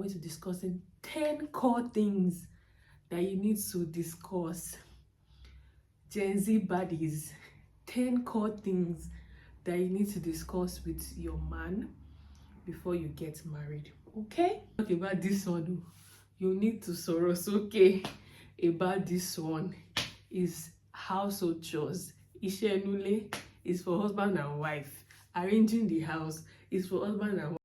going to be discussing 10 core things that you need to discuss. Gen Z baddies, 10 core things that you need to discuss with your man before you get married. Okay? Talk about this one. You need to okay about this one. Is household chores. Iṣẹ́ inú is for husband and wife. Arranging the house is for husband and wife.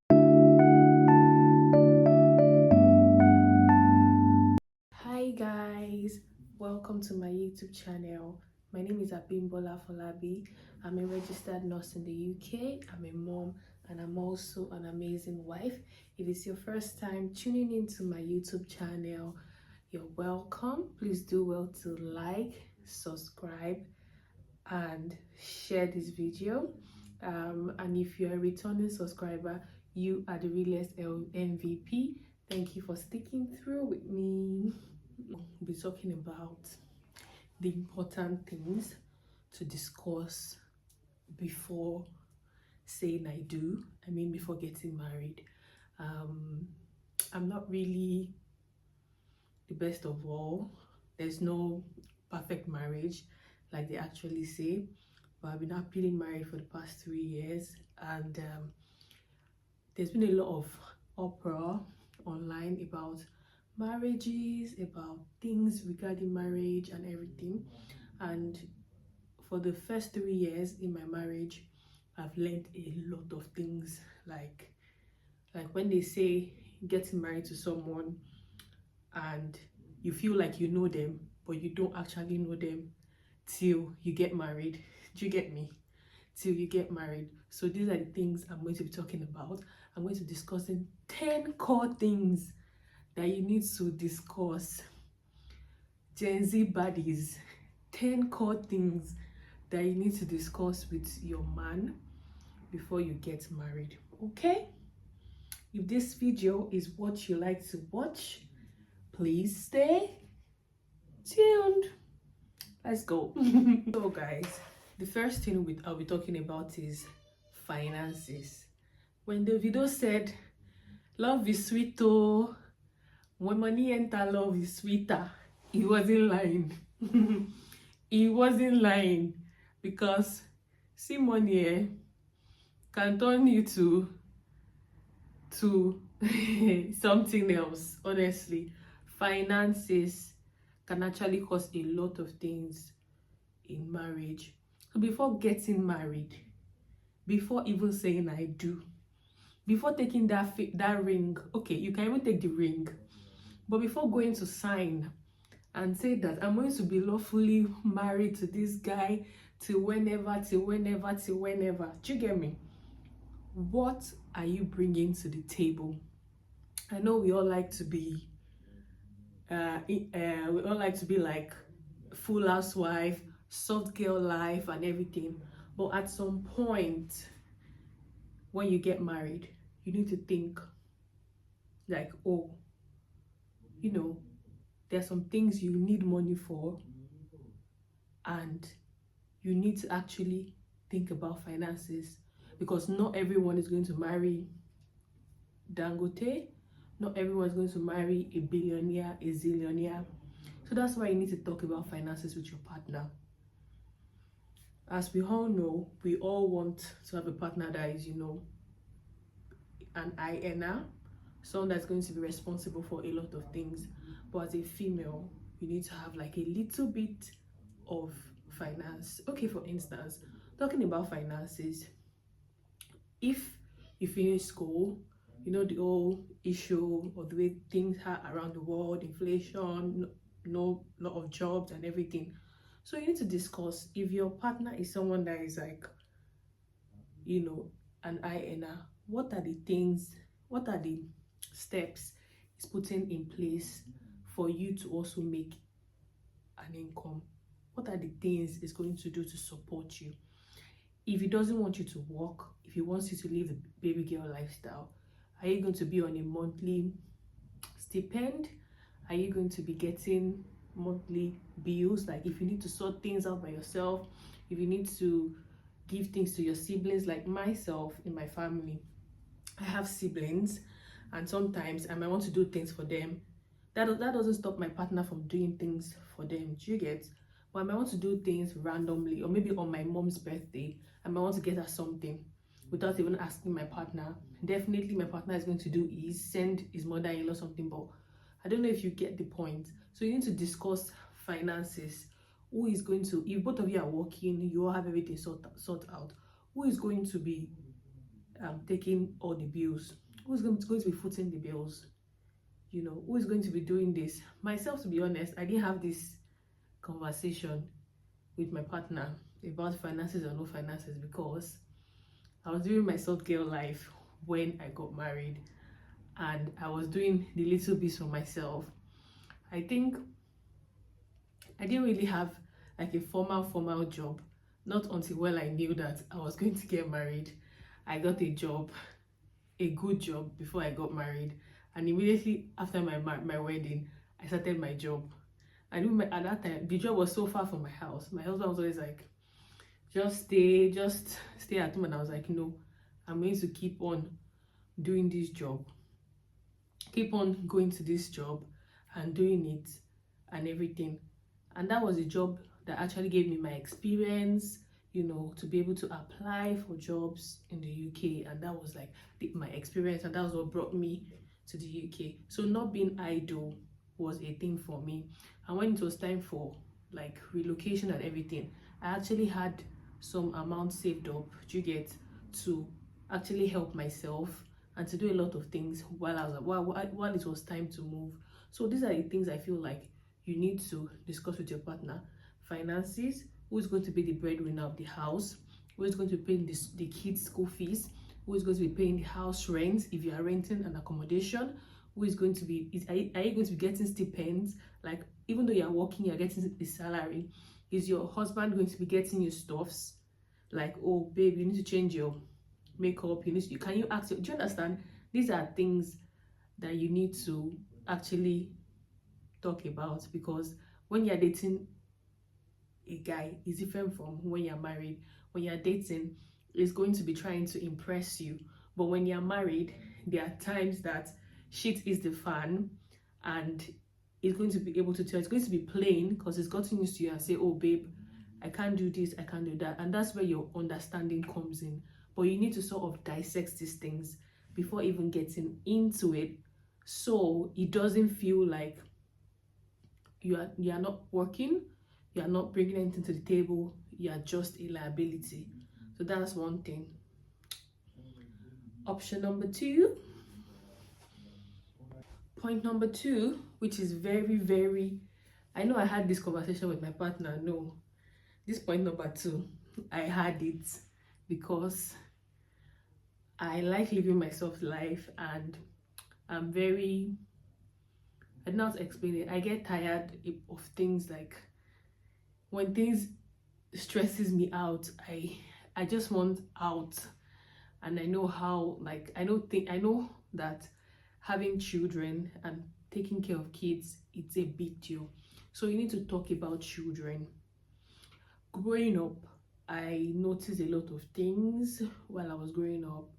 Hi guys, welcome to my YouTube channel. My name is Abimbola Folabi. I'm a registered nurse in the UK. I'm a mom and I'm also an amazing wife. If it's your first time tuning into my YouTube channel, you're welcome. Please do well to like, subscribe and share this video. And if you're a returning subscriber, you are the realest MVP. Thank you for sticking through with me. We'll be talking about the important things to discuss before saying I do. I mean, before getting married. I'm not really the best of all. There's no perfect marriage like they actually say, but I've been happily married for the past 3 years, and there's been a lot of uproar online about marriages, about things regarding marriage and everything. And for the first 3 years in my marriage, I've learned a lot of things, like when they say getting married to someone and you feel like you know them, but you don't actually know them till you get married. Do you get me? Till you get married. So these are the things I'm going to be talking about. I'm going to be discussing 10 core things that you need to discuss. Gen Z baddies, 10 core things that you need to discuss with your man before you get married. Okay? If this video is what you like to watch, please stay tuned. Let's go. So guys, the first thing I'll be talking about is finances. When the video said love is sweet, oh, when money enter, love is sweeter, he wasn't lying. He wasn't lying, because see, money can turn you to something else. Honestly, finances can actually cause a lot of things in marriage. So before getting married, before even saying I do, before taking that ring, okay, you can even take the ring, but before going to sign and say that I'm going to be lawfully married to this guy till whenever, do you get me? What are you bringing to the table? I know we all like to be like full housewife, soft girl life and everything, but at some point when you get married, you need to think like, oh, you know, there's some things you need money for, and you need to actually think about finances, because not everyone is going to marry Dangote. Not everyone is going to marry a billionaire, a zillionaire. So that's why you need to talk about finances with your partner. As we all know, we all want to have a partner that is, you know, an eye earner, someone that's going to be responsible for a lot of things. But as a female, you need to have like a little bit of finance. Okay, for instance, talking about finances, if you finish school, you know, the whole issue of the way things are around the world, inflation, no lot of jobs and everything. So you need to discuss, if your partner is someone that is like, you know, an eye earner, what are the things, what are the steps is putting in place for you to also make an income? What are the things it's going to do to support you? If he doesn't want you to work, if he wants you to live the baby girl lifestyle, are you going to be on a monthly stipend? Are you going to be getting monthly bills? Like if you need to sort things out by yourself, if you need to give things to your siblings, like myself in my family, I have siblings, and sometimes I might want to do things for them. That doesn't stop my partner from doing things for them. Do you get? But I might want to do things randomly, or maybe on my mom's birthday, I might want to get her something without even asking my partner. Definitely, my partner is going to do is send his mother-in-law something, but I don't know if you get the point. So you need to discuss finances. Who is going to, if both of you are working, you all have everything sort out. Who is going to be taking all the bills? Who's going to be footing the bills? You know, who is going to be doing this? Myself, to be honest, I didn't have this conversation with my partner about finances or no finances because I was doing my soft girl life when I got married, and I was doing the little bits for myself. I think I didn't really have like a formal job, not until well I knew that I was going to get married. I got a job, a good job before I got married, and immediately after my wedding, I started my job. I knew at that time the job was so far from my house. My husband was always like, just stay at home, and I was like, no, I'm going to keep on doing this job, keep on going to this job and doing it and everything. And that was a job that actually gave me my experience, you know, to be able to apply for jobs in the UK. And that was like my experience, and that was what brought me to the UK. So not being idle was a thing for me. And when it was time for like relocation and everything, I actually had some amount saved up, do you get, to actually help myself and to do a lot of things while it was time to move. So these are the things I feel like you need to discuss with your partner. Finances, who is going to be the breadwinner of the house, who is going to pay the kids' school fees, who is going to be paying the house rent if you are renting an accommodation, who is going to be, are you going to be getting stipends? Like, even though you're working, you're getting a salary. Is your husband going to be getting you stuffs? Like, oh, babe, you need to change your makeup, can you ask, do you understand? These are things that you need to actually talk about, because when you're dating a guy, it's different from when you're married. When you're dating, it's going to be trying to impress you, but when you're married, there are times that shit is the fan, and it's going to be able to tell, it's going to be plain because it's gotten used to you and say, oh babe, I can't do this, I can't do that. And that's where your understanding comes in. But you need to sort of dissect these things before even getting into it, so it doesn't feel like you are not working, you are not bringing anything to the table, you are just a liability. So that's one thing. Option number two. Point number two, which is very, I know I had this conversation with my partner. No, this point number two, I had it because I like living my soft life, and I'm very, I don't know how to explain it. I get tired of things, like when things stresses me out, I just want out. And I know how, like, I know that having children and taking care of kids, it's a big deal. So you need to talk about children. Growing up, I noticed a lot of things while I was growing up.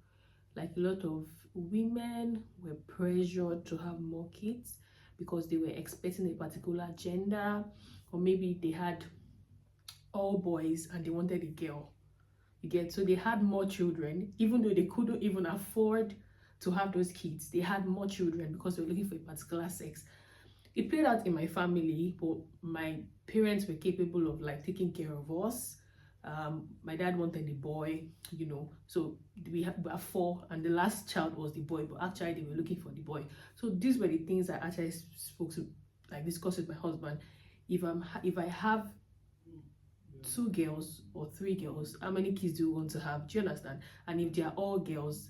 Like, a lot of women were pressured to have more kids because they were expecting a particular gender, or maybe they had all boys and they wanted a girl. You get? So they had more children, even though they couldn't even afford to have those kids. They had more children because they were looking for a particular sex. It played out in my family, but my parents were capable of like taking care of us. My dad wanted a boy, you know, so we were four, and the last child was the boy, but actually they were looking for the boy. So these were the things I actually spoke to, like, discussed with my husband. If I have two girls or three girls, how many kids do you want to have? Do you understand? And if they are all girls,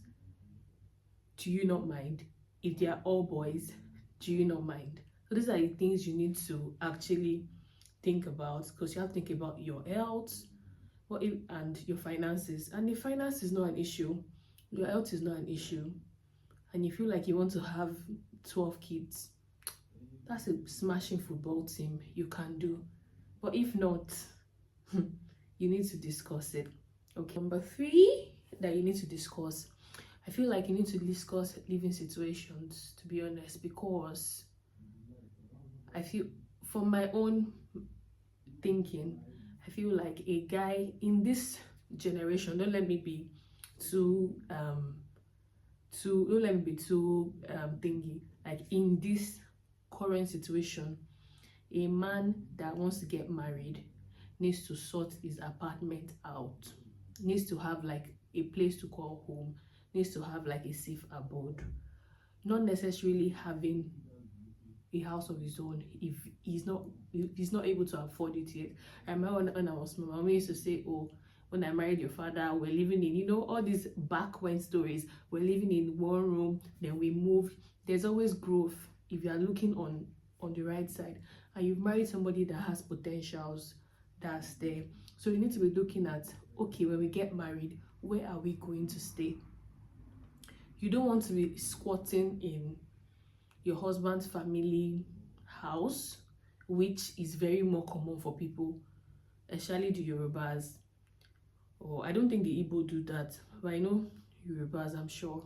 do you not mind? If they are all boys, do you not mind? So these are the things you need to actually think about, because you have to think about your health, and your finances. And if finance is not an issue, your health is not an issue, and you feel like you want to have 12 kids, that's a smashing football team you can do. But if not, you need to discuss it. Okay, number three that you need to discuss, I feel like you need to discuss living situations, to be honest, because I feel, from my own thinking, I feel like a guy in this generation, don't let me be too don't let me be too thingy, like in this current situation, a man that wants to get married needs to sort his apartment out, needs to have like a place to call home, needs to have like a safe abode, not necessarily having a house of his own if he's not able to afford it yet. I remember when I was small, my mom used to say, oh, when I married your father, we're living in, all these back when stories, we're living in one room, then we moved. There's always growth if you are looking on the right side, and you've married somebody that has potentials that's there. So you need to be looking at, okay, when we get married, where are we going to stay? You don't want to be squatting in your husband's family house, which is very more common for people, especially the Yorubas. Or I don't think the Igbo do that, but I know Yorubas, I'm sure.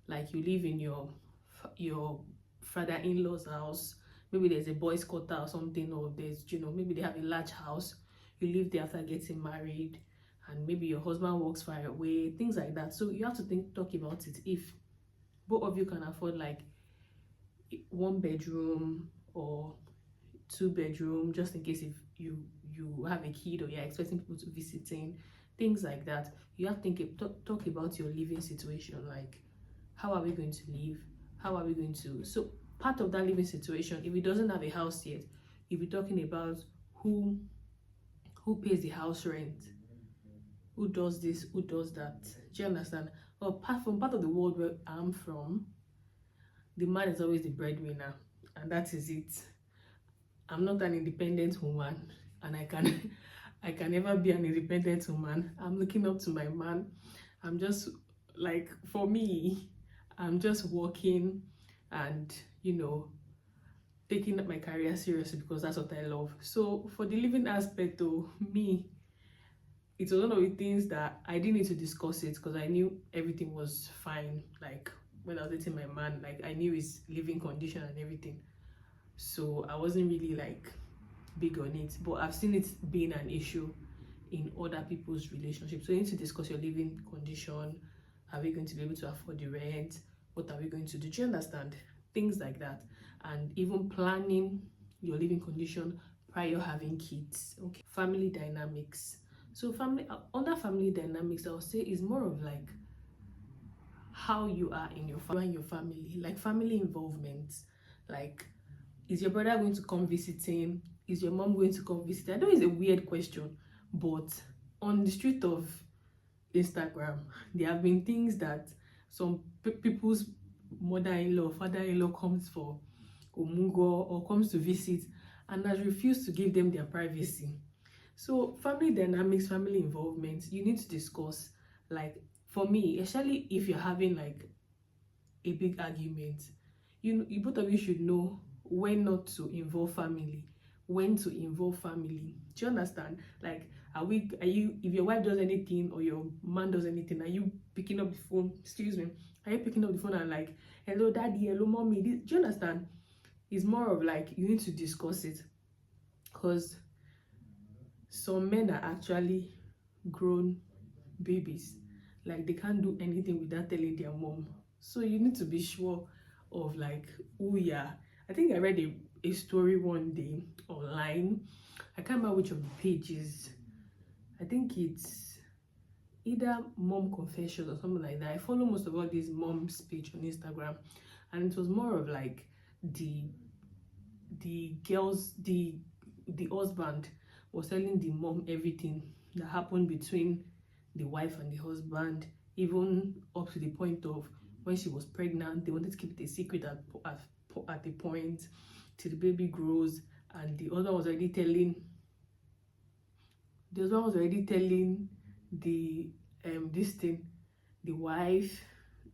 Like, you live in your father-in-law's house, maybe there's a boys' quarter or something, or there's, maybe they have a large house, you live there after getting married, and maybe your husband works far away, things like that. So you have to talk about it. If both of you can afford like 1 bedroom or 2 bedroom, just in case if you have a kid or you're expecting people to visit in, things like that, you have to talk about your living situation, like how are we going to live, how are we going to, so part of that living situation, if he doesn't have a house yet, you'll be talking about who pays the house rent, who does this, who does that. Do you understand? Well, apart from part of the world where I'm from, the man is always the breadwinner, and that is it. I'm not an independent woman, and I can never be an independent woman. I'm looking up to my man. I'm just like, for me, I'm just working and taking up my career seriously because that's what I love. So for the living aspect, though, me, it was one of the things that I didn't need to discuss it because I knew everything was fine. Like, when I was dating my man, like, I knew his living condition and everything, so I wasn't really like big on it. But I've seen it being an issue in other people's relationships. So you need to discuss your living condition. Are we going to be able to afford the rent? What are we going to do? Do you understand? Things like that. And even planning your living condition prior having kids. Okay, family dynamics. So under family dynamics, I would say is more of like how you are in your family, like family involvement. Like, is your brother going to come visiting? Is your mom going to come visit? I know it's a weird question, but on the street of Instagram, there have been things that some people's mother-in-law, father-in-law comes for omungo or comes to visit and has refused to give them their privacy. So family dynamics, family involvement, you need to discuss. Like, for me, especially if you're having like a big argument, you both of you should know when not to involve family, when to involve family. Do you understand? Like, are you, if your wife does anything or your man does anything, are you picking up the phone? Excuse me. Are you picking up the phone and like, hello daddy, hello mommy? Do you understand? It's more of like, you need to discuss it, because some men are actually grown babies. Like, they can't do anything without telling their mom. So you need to be sure of like who you are. I think I read a story one day online. I can't remember which of the pages. I think it's either Mom Confessions or something like that. I follow most of all these moms page on Instagram, and it was more of like the girls, the husband was telling the mom everything that happened between the wife and the husband, even up to the point of when she was pregnant. They wanted to keep it a secret at the point till the baby grows, and the husband was already telling the this thing, the wife,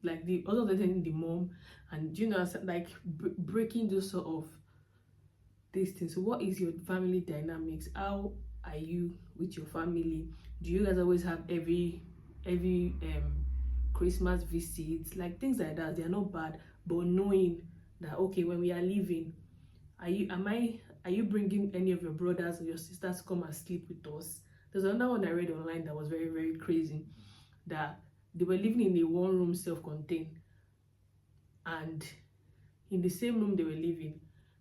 like the other telling the mom, and like breaking those sort of these things. So what is your family dynamics? How are you with your family? Do you guys always have every Christmas visits, like things like that. They are not bad, but knowing that okay, when we are leaving, are you bringing any of your brothers or your sisters to come and sleep with us? There's another one I read online that was very, very crazy, that they were living in a one room self-contained, and in the same room they were living,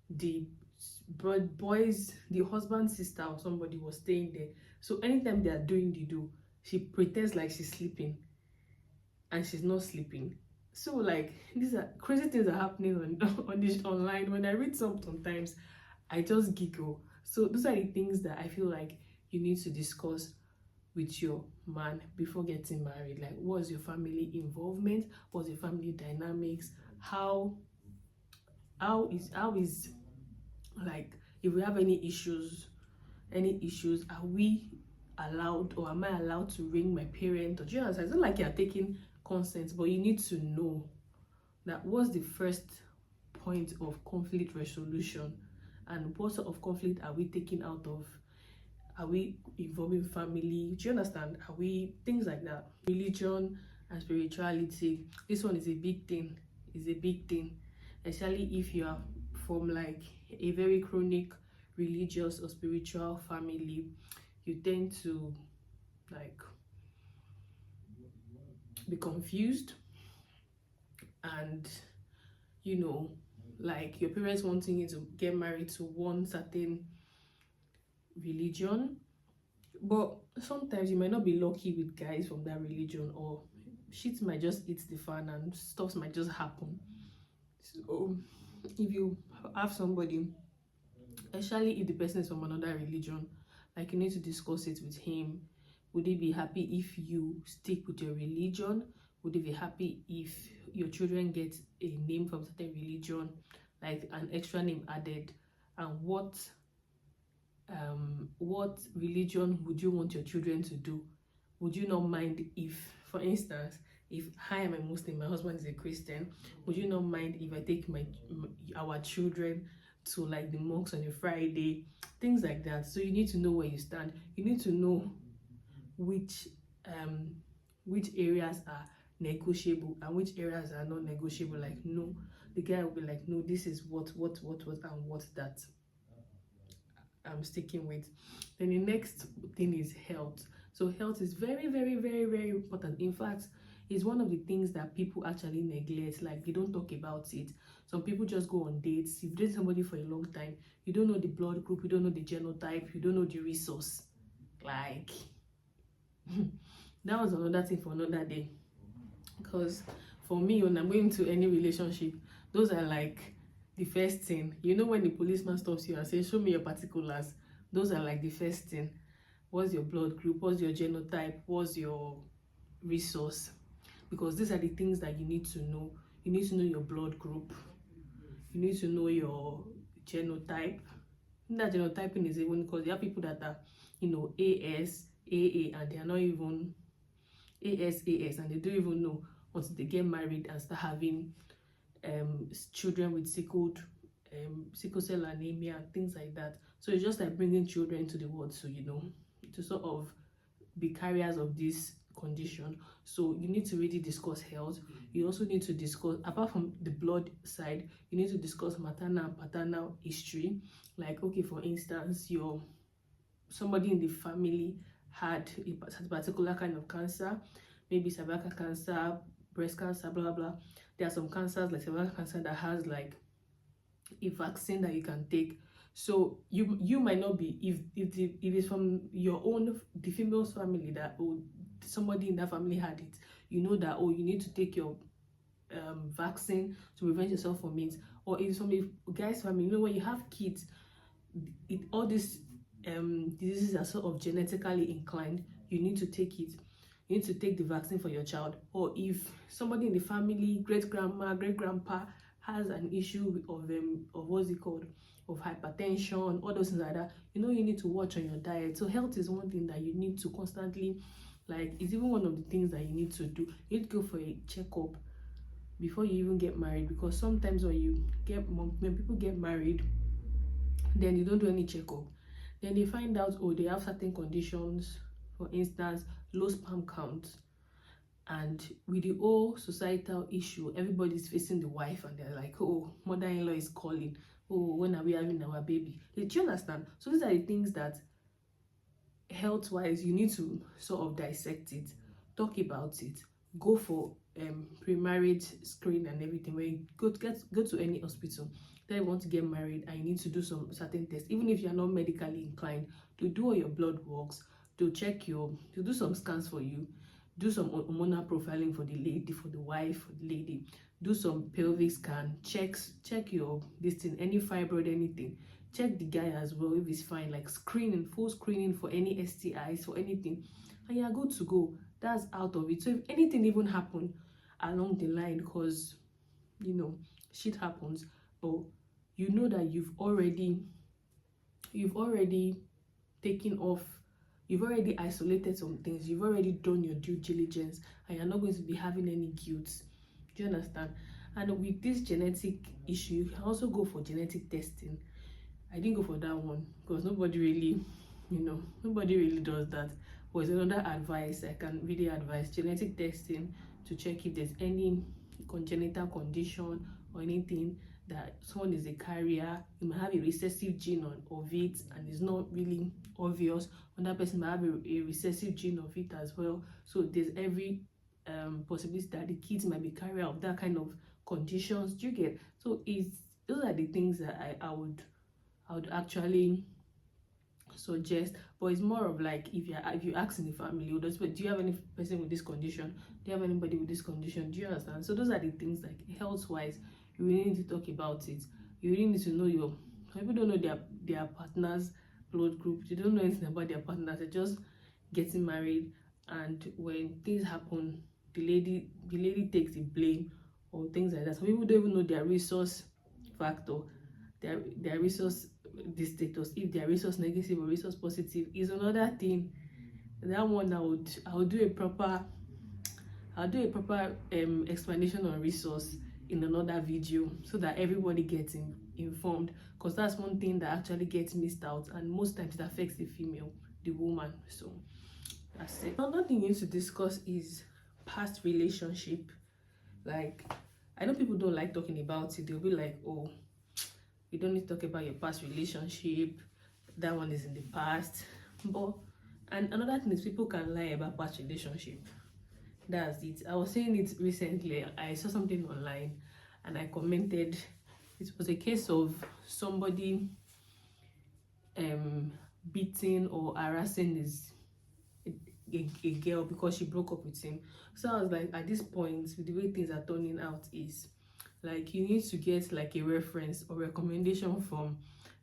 the boys, the husband's sister or somebody was staying there. So anytime they are doing the do, she pretends like she's sleeping and she's not sleeping. So like these are crazy things are happening on on this online. When I read sometimes I just giggle. So those are the things that I feel like you need to discuss with your man before getting married. Like, what's your family involvement? What's your family dynamics? How is like, if we have any issues, are we allowed, or am I allowed to ring my parent? Or do you understand? It's not like you're taking consent, but you need to know that what's the first point of conflict resolution, and what sort of conflict are we taking out of? Are we involving family? Do you understand? Are we things like that? Religion and spirituality. This one is a big thing. Is a big thing, especially if you are from like a very chronic religious or spiritual family. You tend to like be confused, and you know, like your parents wanting you to get married to one certain religion, but sometimes you might not be lucky with guys from that religion, or shit might just hit the fan and stuff might just happen. So if you have somebody, especially if the person is from another religion, like you need to discuss it with him. Would he be happy if you stick with your religion? Would he be happy if your children get a name from certain religion, like an extra name added? And what religion would you want your children to do? Would you not mind if, for instance, if I am a Muslim, my husband is a Christian, would you not mind if I take our children to like the mosque on a Friday? Things like that. So you need to know where you stand. You need to know which areas are negotiable and which areas are not negotiable. Like, no, the guy will be like, no, this is what and what that I'm sticking with. Then the next thing is health. So health is very, very, very, very important. In fact, it's one of the things that people actually neglect. Like, they don't talk about it. Some people just go on dates. If you date somebody for a long time, you don't know the blood group, you don't know the genotype, you don't know the resource. Like, that was another thing for another day. Because for me, when I'm going to any relationship, those are like the first thing. You know, when the policeman stops you and says, show me your particulars, those are like the first thing. What's your blood group? What's your genotype? What's your resource? Because these are the things that you need to know. You need to know your blood group. You need to know your genotype. That genotyping is even because there are people that are, you know, AS, AA, and they are not even AS, and they don't even know until they get married and start having children with sickle cell anemia and things like that. So it's just like bringing children into the world, so you know, to sort of be carriers of this condition. So you need to really discuss health. You also need to discuss, apart from the blood side, you need to discuss maternal and paternal history. Like, okay, for instance, somebody in the family had a particular kind of cancer, maybe cervical cancer, breast cancer, blah blah. There are some cancers like cervical cancer that has like a vaccine that you can take. So you might not be, if it's from your own, the female's family, that somebody in that family had it, you know that you need to take your vaccine to prevent yourself from it. Or if it's from a guy's family, you know, when you have kids, all these diseases are sort of genetically inclined, you need to take it. You need to take the vaccine for your child. Or if somebody in the family, great grandma, great grandpa, has an issue of what's it called, of hypertension, all those things like that, you know, you need to watch on your diet. So health is one thing that you need to constantly, like, it's even one of the things that you need to do. You need to go for a checkup before you even get married, because sometimes when people get married, then you don't do any checkup, then they find out, they have certain conditions. For instance, low sperm count. And with the whole societal issue, everybody's facing the wife and they're like, oh, mother-in-law is calling, oh, when are we having our baby? Do you understand? So these are the things that health-wise you need to sort of dissect it, talk about it, go for pre-marriage screen and everything. When you go to any hospital that you want to get married and you need to do some certain tests, even if you're not medically inclined, to do all your blood works, to do some scans for you, do some hormonal profiling for the lady, for the wife, for the lady, do some pelvic scan, check your this thing, any fibroid, anything. Check the guy as well if he's fine, like screening, full screening for any STIs, for anything, and you're good to go. That's out of it. So if anything even happen along the line, because shit happens, but you know that you've already taken off, you've already isolated some things, you've already done your due diligence, and you're not going to be having any guilt. Do you understand? And with this genetic issue, you can also go for genetic testing. I didn't go for that one because nobody really does that. But it's another advice I can really advise: genetic testing, to check if there's any congenital condition or anything that someone is a carrier. You might have a recessive gene of it and it's not really obvious. Another person might have a recessive gene of it as well. So there's every possibility that the kids might be carrier of that kind of conditions. Do you get? So those are the things that I would actually suggest. But it's more of like, if you ask in the family, do you have any person with this condition, do you have anybody with this condition? Do you understand? So those are the things, like health wise, you really need to talk about it. You really need to know some people don't know their partner's blood group. They don't know anything about their partners. They're just getting married, and when things happen, the lady takes the blame or things like that. Some people don't even know their resource factor, their resource, the status, if they are resource negative or resource positive, is another thing. That one I'll do a proper explanation on resource in another video, so that everybody gets informed, because that's one thing that actually gets missed out, and most times it affects the female, the woman. So that's it. Another thing you need to discuss is past relationship. Like, I know people don't like talking about it. They'll be like, oh, you don't need to talk about your past relationship, that one is in the past. But and another thing is, people can lie about past relationship. That's it. I was saying it recently. I saw something online and I commented. It was a case of somebody beating or harassing a girl because she broke up with him. So I was like, at this point, with the way things are turning out, is like, you need to get like a reference or recommendation from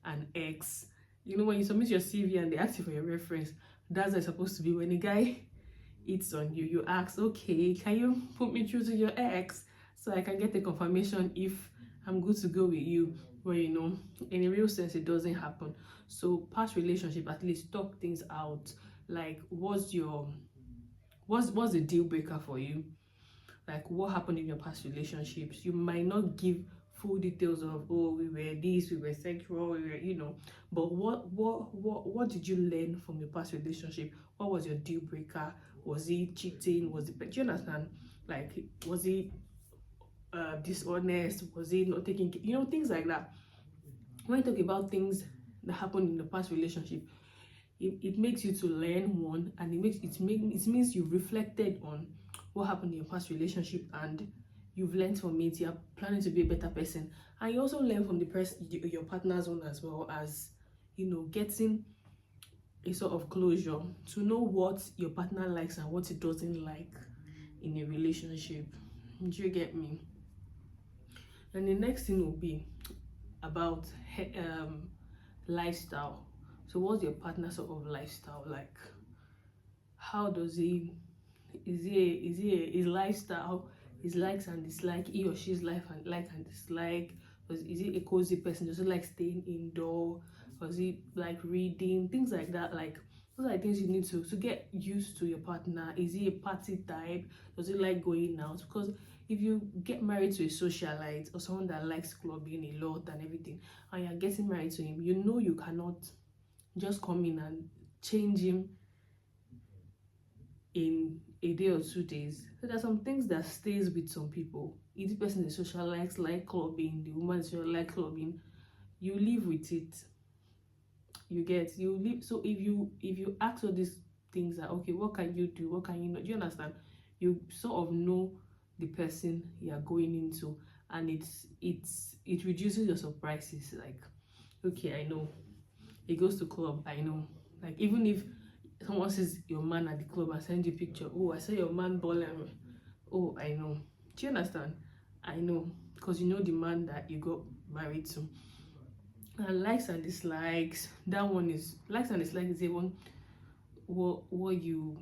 an ex. When you submit your CV and they ask you for your reference, that's how it's supposed to be. When a guy hits on you, you ask, okay, can you put me through to your ex so I can get a confirmation if I'm good to go with you? But in a real sense, it doesn't happen. So past relationship, at least talk things out. Like, what's the deal breaker for you? Like, what happened in your past relationships? You might not give full details of, oh, we were this, we were sexual, we were, but what did you learn from your past relationship? What was your deal breaker? Was it cheating? Do you understand? Like, was it dishonest? Was it not taking, things like that? When you talk about things that happened in the past relationship, it makes you to learn one, and it means you've reflected on what happened in your past relationship and you've learned from it. You're planning to be a better person, and you also learn from your partner's one, as well as getting a sort of closure to know what your partner likes and what he doesn't like in a relationship. Do you get me? And the next thing will be about lifestyle. So what's your partner sort of lifestyle like? How does his lifestyle, his likes and dislike, he or she's like and dislike? Is he a cozy person? Does he like staying indoor? Does he like reading? Things like that. Like, those are things you need to get used to your partner. Is he a party type? Does he like going out? Because if you get married to a socialite or someone that likes clubbing a lot and everything, and you're getting married to him, you cannot just come in and change him in a day or 2 days. So there's some things that stays with some people. If the person is social likes like clubbing, the woman is social like clubbing, you live with it. You get, you live. So if you ask all these things that, okay, what can you do, what can you not, do you understand? You sort of know the person you are going into, and it reduces your surprises. Like, okay, I know he goes to club, I know. Like, even if someone says your man at the club and send you a picture, oh, I saw your man balling, oh, I know. Do you understand? I know, because you know the man that you got married to. And likes and dislikes, that one is, likes and dislikes is even what you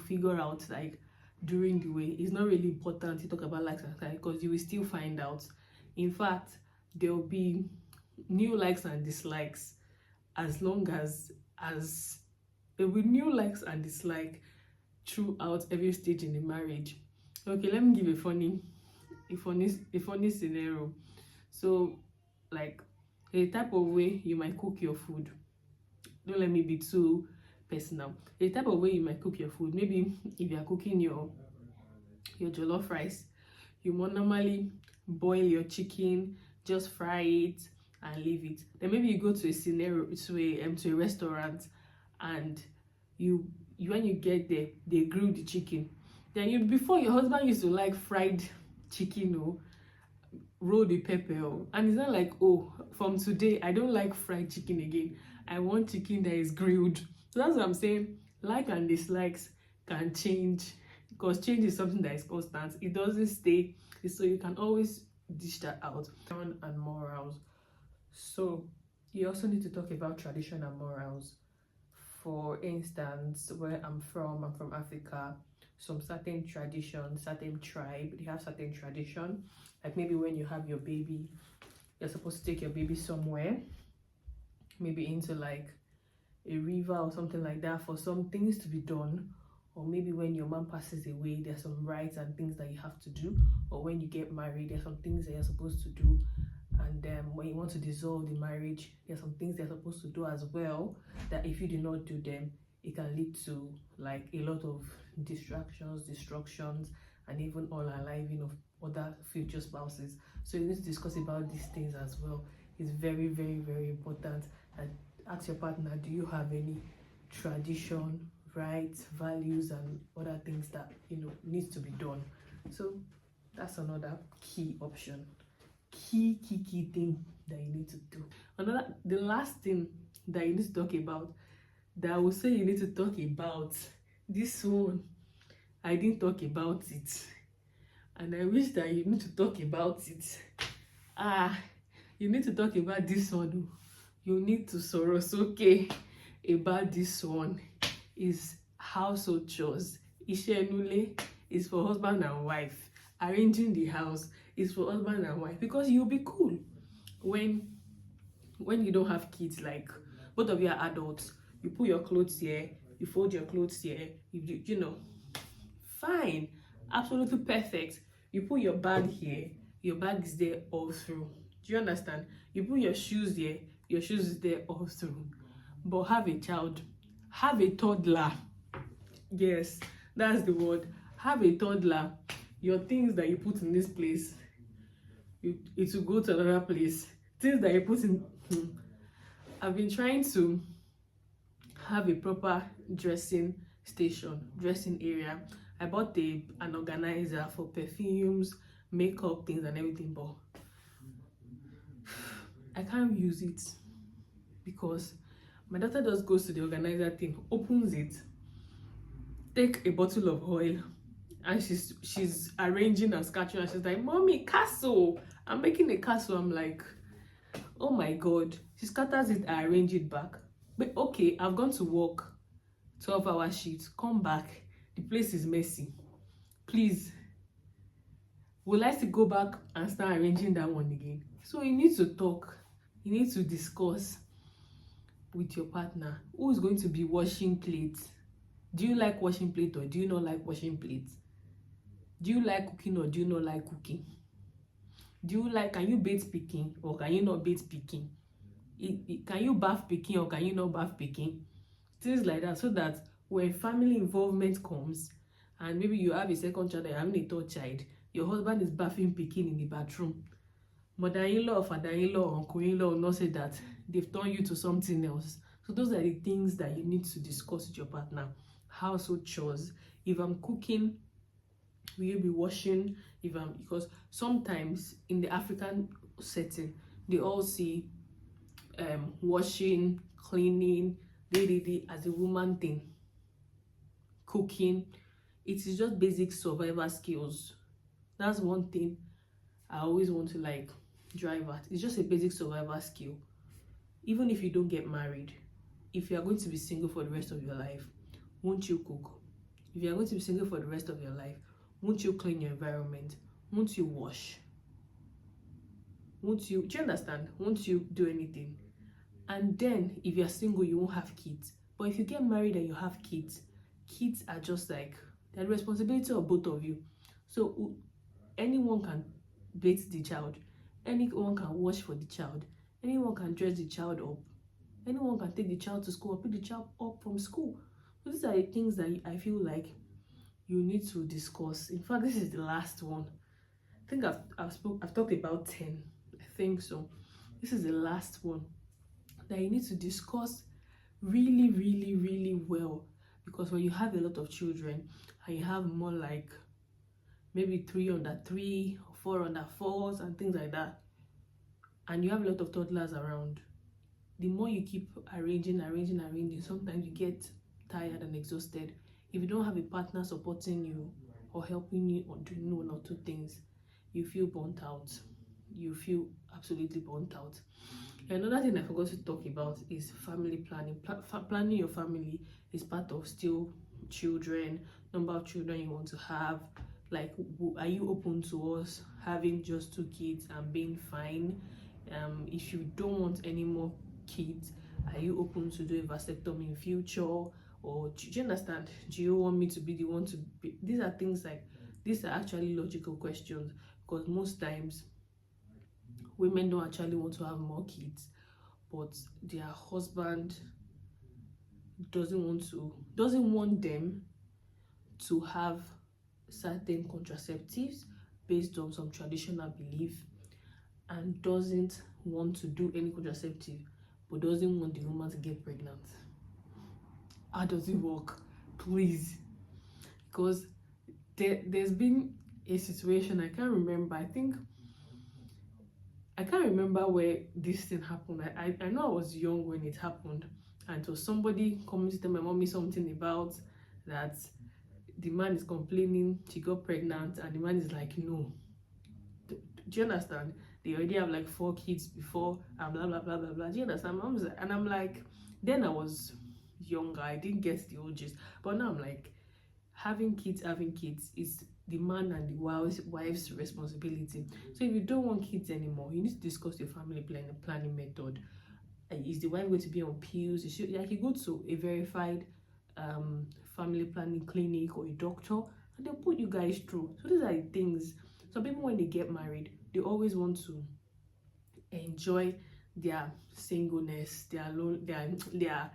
figure out, like, during the way. It's not really important to talk about likes and dislikes, because you will still find out. In fact, there will be new likes and dislikes, as long as there will be new likes and dislikes throughout every stage in the marriage. Okay, let me give a funny scenario. So, like, a type of way you might cook your food. Don't let me be too personal. A type of way you might cook your food. Maybe if you are cooking your jollof rice, you more normally boil your chicken, just fry it and leave it. Then maybe you go to a scenario, to a restaurant, and you when you get there, they grill the chicken. Then before, your husband used to like fried chicken, oh, roll the pepper, oh, and it's not like, oh, from today I don't like fried chicken again, I want chicken that is grilled. So that's what I'm saying. Like and dislikes can change, because change is something that is constant. It doesn't stay. So you can always dish that out. And morals. So you also need to talk about tradition and morals. For instance, where I'm from Africa. Some certain tradition, certain tribe, they have certain tradition. Like, maybe when you have your baby, you're supposed to take your baby somewhere, maybe into like a river or something like that, for some things to be done. Or maybe when your mom passes away, there's some rites and things that you have to do. Or when you get married, there's some things that you're supposed to do. And when you want to dissolve the marriage, there's some things they're supposed to do as well, that if you do not do them, it can lead to like a lot of distractions, destructions, and even unaliving of other future spouses. So you need to discuss about these things as well. It's very, very, very important. And ask your partner, do you have any tradition, rights, values, and other things that needs to be done? So that's another key option. Key thing that you need to do. The last thing that you need to talk about, that I would say you need to talk about, this one, I didn't talk about it, and I wish that you need to talk about it. You need to talk about this one. You need to sorosoke about this one. Is household chores. Iṣẹ́ inú is for husband and wife. Arranging the house is for husband and wife, because you'll be cool when you don't have kids. Like, both of you are adults, you put your clothes here, you fold your clothes here, fine, absolutely perfect. You put your bag here, your bag is there all through. Do you understand? You put your shoes here, your shoes is there all through. But have a child, have a toddler. Yes, that's the word. Have a toddler. Your things that you put in this place, it will go to another place. Things that you put in. I've been trying to have a proper dressing station, dressing area. I bought an organizer for perfumes, makeup things and everything, but I can't use it, because my daughter just goes to the organizer thing, opens it, take a bottle of oil, and she's arranging and sketching, and she's like, "Mommy, castle, I'm making a castle." I'm like, oh my god. She scatters it and arrange it back. But okay, I've gone to work 12-hour shift, come back, the place is messy. Please, will I still go back and start arranging that one again? So you need to talk, you need to discuss with your partner. Who is going to be washing plates? Do you like washing plates, or do you not like washing plates? Do you like cooking, or do you not like cooking? Can you bathe picking, or can you not bathe picking? Can you bath picking, or can you not bath picking? Things like that, so that when family involvement comes, and maybe you have a second child and you're having a third child, your husband is bathing pikin in the bathroom, mother-in-law, father-in-law, uncle-in-law will not say that they've turned you to something else. So those are the things that you need to discuss with your partner. Household chores. If I'm cooking, will you be washing? Because sometimes in the African setting, they all see washing, cleaning, as a woman thing. Cooking, it is just basic survival skills. That's one thing I always want to like drive at. It's just a basic survival skill. Even if you don't get married, if you are going to be single for the rest of your life, won't you cook? If you are going to be single for the rest of your life, won't you clean your environment? Won't you wash? Do you understand? Won't you do anything? And then if you're single, you won't have kids. But if you get married and you have kids, kids are just like, they're the responsibility of both of you. So anyone can bathe the child, anyone can wash for the child, anyone can dress the child up, anyone can take the child to school or pick the child up from school. So these are the things that I feel like you need to discuss. In fact, this is the last one. I think I've talked about 10. I think so. This is the last one that you need to discuss really, really, really well. Because when you have a lot of children and you have more like maybe 3 under 3 or 4 under 4s and things like that, and you have a lot of toddlers around, the more you keep arranging, sometimes you get tired and exhausted. If you don't have a partner supporting you or helping you or doing 1 or 2 things, you feel burnt out. You feel absolutely burnt out. Another thing I forgot to talk about is family planning. Planning your family is part of still children, number of children you want to have. Like, are you open to us having just 2 kids and being fine? If you don't want any more kids, are you open to do a vasectomy in future? Or do you understand? Do you want me to be the one to be? These are things like, these are actually logical questions, because most times women don't actually want to have more kids, but their husband doesn't want them to have certain contraceptives based on some traditional belief, and doesn't want to do any contraceptive, but doesn't want the woman to get pregnant. How does it work? Please. Because there's been a situation, I can't remember, I can't remember where this thing happened. I know I was young when it happened, and so somebody coming to tell my mommy something about that the man is complaining she got pregnant, and the man is like, no. Do you understand? They already have like 4 kids before, and blah blah blah blah blah. Do you understand? And I'm like, then I was younger, I didn't get the old gist, but now I'm like, having kids is the man and the wife's responsibility. So if you don't want kids anymore, you need to discuss your family planning method. Is the wife going to be on pills? Like, you go to a verified family planning clinic or a doctor, and they'll put you guys through. So these are the things. Some people, when they get married, they always want to enjoy their singleness, their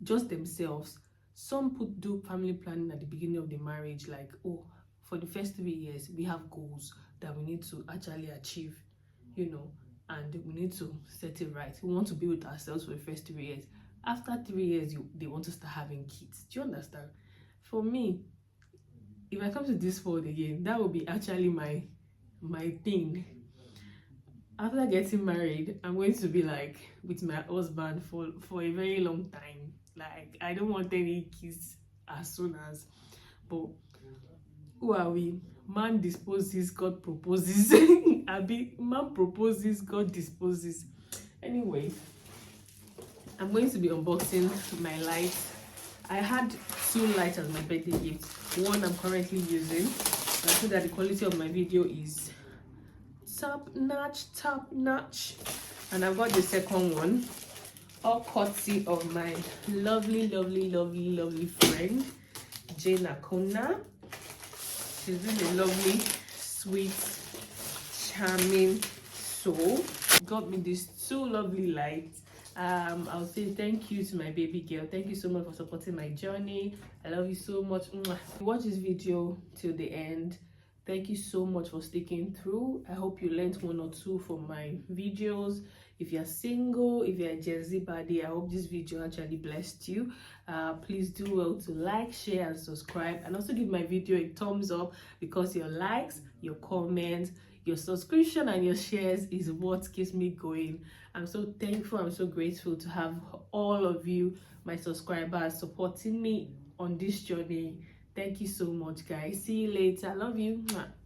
just themselves. Some do family planning at the beginning of the marriage, like, oh, for the first 3 years we have goals that we need to actually achieve, and we need to set it right. We want to be with ourselves for the first 3 years. After 3 years, they want to start having kids. Do you understand? For me, if I come to this world again, that would be actually my thing. After getting married, I'm going to be like with my husband for a very long time. Like, I don't want any kids as soon as, but who are we? Man disposes, God proposes. Abi, man proposes, God disposes. Anyway, I'm going to be unboxing my lights. I had 2 lights as my birthday gift. One I'm currently using. I feel that the quality of my video is top notch. And I've got the second one, all courtesy of my lovely friend Jane Akona. She's really a lovely, sweet, charming soul. Got me these 2 lovely lights. I'll say thank you to my baby girl. Thank you so much for supporting my journey. I love you so much. Mwah. Watch this video till the end. Thank you so much for sticking through. I hope you learned one or two from my videos. If you're single, if you're a Gen Z baddie, I hope this video actually blessed you. Please do well to like, share, and subscribe, and also give my video a thumbs up, because your likes, your comments, your subscription, and your shares is what keeps me going. I'm so thankful, I'm so grateful to have all of you, my subscribers, supporting me on this journey. Thank you so much, guys. See you later. I love you. Mwah.